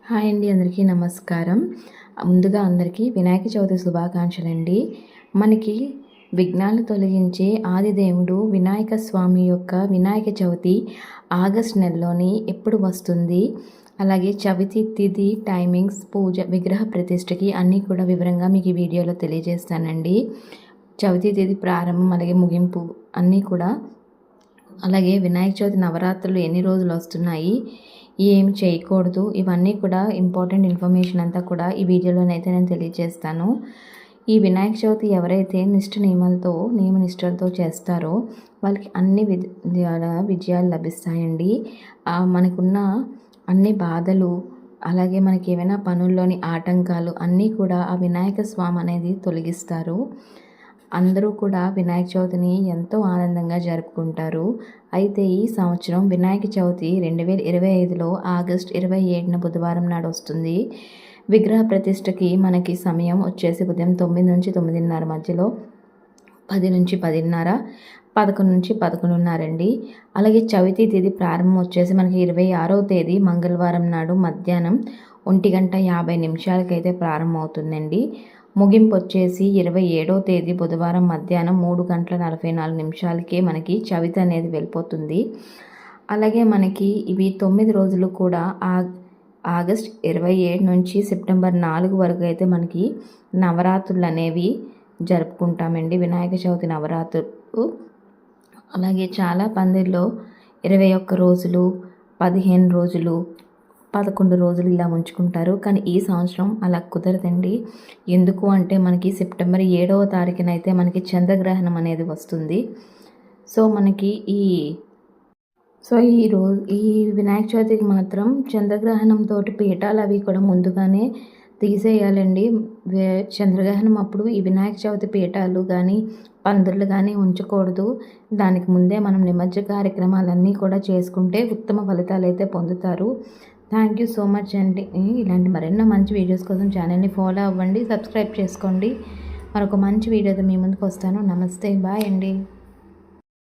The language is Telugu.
హాయ్ అండి, అందరికీ నమస్కారం. ముందుగా అందరికీ వినాయక చవితి శుభాకాంక్షలండి. మనకి విఘ్నాలు తొలగించే ఆదిదేవుడు వినాయక స్వామి యొక్క వినాయక చవితి ఆగస్ట్ నెలలోని ఎప్పుడు వస్తుంది, అలాగే చవితి తిథి, టైమింగ్స్, పూజ, విగ్రహ ప్రతిష్టకి అన్నీ కూడా వివరంగా మీకు ఈ వీడియోలో తెలియజేస్తానండి. చవితి తిథి ప్రారంభం అలాగే ముగింపు అన్నీ కూడా, అలాగే వినాయక చవితి నవరాత్రులు ఎన్ని రోజులు వస్తున్నాయి, ఏం చేయకూడదు, ఇవన్నీ కూడా ఇంపార్టెంట్ ఇన్ఫర్మేషన్ అంతా కూడా ఈ వీడియోలోనైతే నేను తెలియజేస్తాను. ఈ వినాయక చవితి ఎవరైతే నియమ నిష్టలతో చేస్తారో వాళ్ళకి అన్ని విజయాలు లభిస్తాయండి. మనకున్న అన్ని బాధలు, అలాగే మనకి ఏమైనా పనుల్లోని ఆటంకాలు అన్నీ కూడా ఆ వినాయక స్వామి అనేది తొలగిస్తారు. అందరూ కూడా వినాయక చవితిని ఎంతో ఆనందంగా జరుపుకుంటారు. అయితే ఈ సంవత్సరం వినాయక చవితి 2025లో ఆగస్ట్ 27న బుధవారం నాడు వస్తుంది. విగ్రహ ప్రతిష్టకి మనకి సమయం వచ్చేసి ఉదయం 9 నుంచి 9:30 మధ్యలో, 10 నుంచి 10:30, 11 నుంచి 11:30 అండి. అలాగే చవితి తేదీ ప్రారంభం వచ్చేసి మనకి 26వ తేదీ మంగళవారం నాడు మధ్యాహ్నం 1:50 అయితే ప్రారంభం అవుతుందండి. ముగింపు వచ్చేసి 27వ తేదీ బుధవారం మధ్యాహ్నం 3:44 మనకి చవితి అనేది వెళ్ళిపోతుంది. అలాగే మనకి ఇవి 9 రోజులు కూడా ఆగస్ట్ 27 నుంచి సెప్టెంబర్ 4 వరకు అయితే మనకి నవరాత్రులు అనేవి జరుపుకుంటామండి, వినాయక చవితి నవరాత్రులు. అలాగే చాలా పందిర్లో 21 రోజులు, 15 రోజులు, 11 రోజులు ఇలా ఉంచుకుంటారు. కానీ ఈ సంవత్సరం అలా కుదరదండి. ఎందుకు అంటే మనకి సెప్టెంబర్ 7వ తారీఖునైతే మనకి చంద్రగ్రహణం అనేది వస్తుంది. సో మనకి ఈ వినాయక చవితికి మాత్రం చంద్రగ్రహణంతో పీఠాలు అవి కూడా ముందుగానే తీసేయాలండి. చంద్రగ్రహణం అప్పుడు ఈ వినాయక చవితి పీఠాలు కానీ పందిర్లు కానీ ఉంచకూడదు. దానికి ముందే మనం నిమజ్జన కార్యక్రమాలన్నీ కూడా చేసుకుంటే ఉత్తమ ఫలితాలు అయితే పొందుతారు. థ్యాంక్ యూ సో మచ్ అండి. ఇలాంటి మరెన్నో మంచి వీడియోస్ కోసం ఛానల్ని ఫాలో అవ్వండి, సబ్స్క్రైబ్ చేసుకోండి. మరొక మంచి వీడియోతో మీ ముందుకు వస్తాను. నమస్తే, బాయ్ అండి.